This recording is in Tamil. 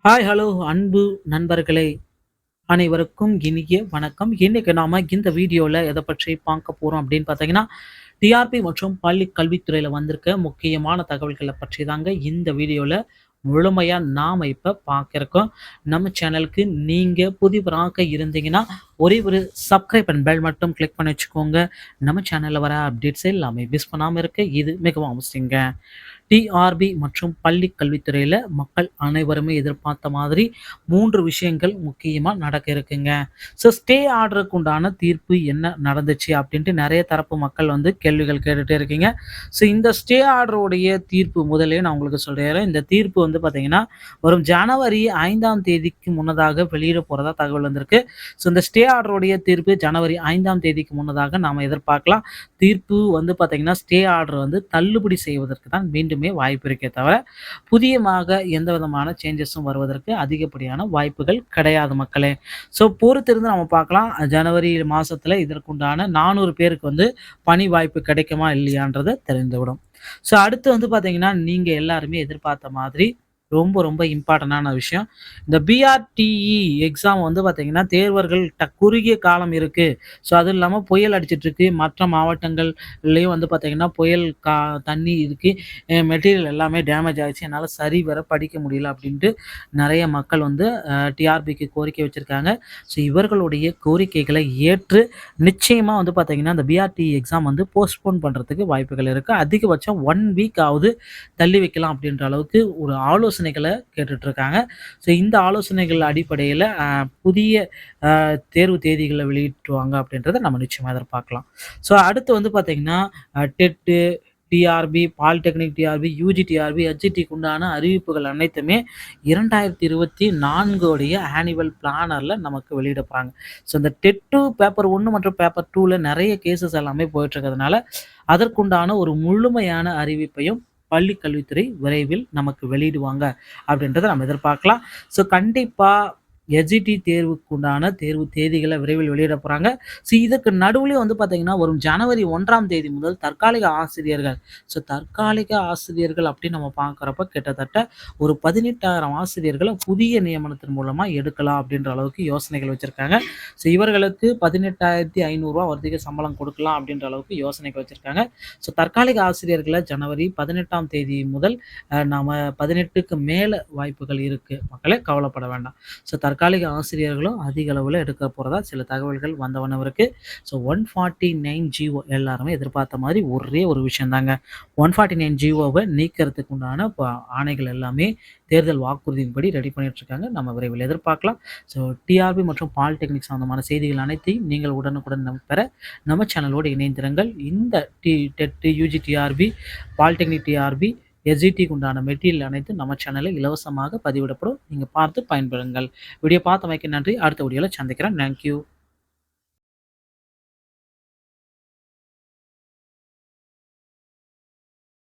ஹாய் ஹலோ அன்பு நண்பர்களே, அனைவருக்கும் இனிய வணக்கம். இன்னைக்கு நாம இந்த வீடியோல எத பற்றி பார்க்க போறோம் அப்படின்னு பார்த்தீங்கன்னா, டிஆர்பி மற்றும் பள்ளி கல்வித்துறையில வந்திருக்க முக்கியமான தகவல்கள பற்றி தாங்க இந்த வீடியோல முழுமையா நாம இப்ப பார்க்க இருக்கோம். நம்ம சேனலுக்கு நீங்க புதியவராக இருந்தீங்கன்னா, ஒரே ஒரு சப்ஸ்கிரைப் அண்ட் பெல் மட்டும் கிளிக் பண்ணி வச்சுக்கோங்க. நம்ம சேனல்ல வர அப்டேட்ஸ் எல்லாமே மிஸ் பண்ணாம இருக்க இது மிகவும் அவசியங்க. டிஆர்பி மற்றும் பள்ளி கல்வித்துறையில மக்கள் அனைவருமே எதிர்பார்த்த மாதிரி 3 விஷயங்கள் முக்கியமா நடக்க இருக்குங்க. ஸ்டே ஆர்டருக்கு உண்டான தீர்ப்பு என்ன நடந்துச்சு அப்படின்ட்டு நெறைய தரப்பு மக்கள் கேள்விகள் கேட்டுட்டே இருக்கீங்க. இந்த ஸ்டே ஆர்டருடைய தீர்ப்பு முதல்லயே நான் உங்களுக்கு சொல்லிர்றேன். இந்த தீர்ப்பு பார்த்தீங்கன்னா, வரும் ஜனவரி 5ஆம் தேதிக்கு முன்னதாக வெளியிட போறதா தகவல் வந்திருக்கு. இந்த ஸ்டே ஆர்டருடைய தீர்ப்பு ஜனவரி 5ஆம் தேதிக்கு முன்னதாக நாம எதிர்பார்க்கலாம். தீர்ப்பு பார்த்தீங்கன்னா, ஸ்டே ஆர்டர் தள்ளுபடி செய்வதற்கு தான் மீண்டுமே வாய்ப்பு இருக்கே தவிர, புதியமாக எந்த விதமான சேஞ்சஸும் வருவதற்கு அதிகப்படியான வாய்ப்புகள் கிடையாது மக்களே. பொறுத்திருந்து நம்ம பார்க்கலாம். ஜனவரி மாசத்துல இதற்குண்டான 400 பேருக்கு பணி வாய்ப்பு கிடைக்குமா இல்லையான்றத தெரிந்துவிடும். அடுத்து பார்த்தீங்கன்னா, நீங்க எல்லாருமே எதிர்பார்த்த மாதிரி ரொம்ப ரொம்ப இம்பார்ட்டன்டான விஷயம். இந்த பிஆர்டிஇ எக்ஸாம் பார்த்தீங்கன்னா, தேர்வர்கள் குறுகிய காலம் இருக்கு. அதுவும் இல்லாம புயல் அடிச்சிட்டு இருக்கு. மற்ற மாவட்டங்கள்லயும் பார்த்தீங்கன்னா, புயல் தண்ணி இருக்கு. மெட்டீரியல் எல்லாமே டேமேஜ் ஆயிருச்சு. என்னால சரிவர படிக்க முடியல அப்படின்ட்டு நெறைய மக்கள் டிஆர்பிக்கு கோரிக்கை வச்சிருக்காங்க. இவர்களுடைய கோரிக்கைகளை ஏற்று நிச்சயமா பார்த்தீங்கன்னா, அந்த பிஆர்டிஇ எக்ஸாம் போஸ்ட்போன் பண்றதுக்கு வாய்ப்புகள் இருக்கு. அதிகபட்சம் 1 வீக் ஆவது தள்ளி வைக்கலாம் அப்படின்ற அளவுக்கு ஒரு ஆலோசனைகள கேட்டுட்டு இருக்காங்க. இந்த ஆலோசனைகள் அடிப்படையில புதிய தேர்வு தேதிகள வெளியிட்டுருவாங்க அப்படின்றத நம்ம நிச்சயமா எதிர்பார்க்கலாம். அடுத்து பார்த்தீங்கன்னா, TET, TRB, polytechnic TRB, UG TRB, ஹெச்இடிக்கு உண்டான அறிவிப்புகள் அனைத்துமே 2024 உடைய ஆனுவல் பிளானர்ல நமக்கு வெளியிட போறாங்க. இந்த டெட் பேப்பர் 1 மற்றும் பேப்பர் 2ல நெறைய கேஸஸ் எல்லாமே போயிட்டு இருக்கிறதுனால, அதற்குண்டான ஒரு முழுமையான அறிவிப்பையும் பள்ளி கல்வித்துறை விரைவில் நமக்கு வெளியிடுவாங்க அப்படின்றத நம்ம எதிர்பார்க்கலாம். கண்டிப்பா எஸ்ஜிடி தேர்வுக்கு உண்டான தேர்வு தேதிகள விரைவில் வெளியிட போறாங்க. இதுக்கு நடுவுலயும் பார்த்தீங்கன்னா, வரும் ஜனவரி 1ஆம் தேதி முதல் தற்காலிக ஆசிரியர்கள் தற்காலிக ஆசிரியர்கள் அப்படின்னு நம்ம பார்க்குறப்ப கிட்டத்தட்ட ஒரு 18,000 ஆசிரியர்கள புதிய நியமனத்தின் மூலமா எடுக்கலாம் அப்படின்ற அளவுக்கு யோசனைகள் வச்சிருக்காங்க. இவர்களுக்கு ரூ. 18,500 வர்த்திக சம்பளம் கொடுக்கலாம் அப்படின்ற அளவுக்கு யோசனைகள் வச்சிருக்காங்க. தற்காலிக ஆசிரியர்கள ஜனவரி 18ஆம் தேதி முதல் நாம 18க்கு மேல வாய்ப்புகள் இருக்கு. மக்களே கவலைப்பட வேண்டாம். தற்காலிக ஆசிரியர்களும் அதிக அளவுல எடுக்க போறதா சில தகவல்கள் வந்தவண்ணம் இருக்கு. 149 ஜிஓ எல்லாருமே எதிர்பார்த்த மாதிரி ஒரே ஒரு விஷயம் தாங்க. 149 ஜிஓவ நீக்கிறதுக்கு உண்டான ஆணைகள் எல்லாமே தேர்தல் வாக்குறுதியின்படி ரெடி பண்ணிட்டு இருக்காங்க. நம்ம விரைவில் எதிர்பார்க்கலாம். டிஆர்பி மற்றும் பாலிடெக்னிக் சம்பந்தமான செய்திகள் அனைத்தையும் நீங்கள் உடனுக்குடன் பெற நம்ம சேனலோடு இணைந்திருங்கள். இந்த TET, UG TRB, polytechnic TRB, எஸ்ஜிடிக்கு உண்டான மெட்டீரியல் அனைத்தும் நம்ம சேனலில் இலவசமாக பதிவிடப்படும். நீங்க பார்த்து பயன்பெறுங்கள். வீடியோ பார்த்தமைக்கு நன்றி. அடுத்த வீடியோல சந்திக்கிறேன். Thank you.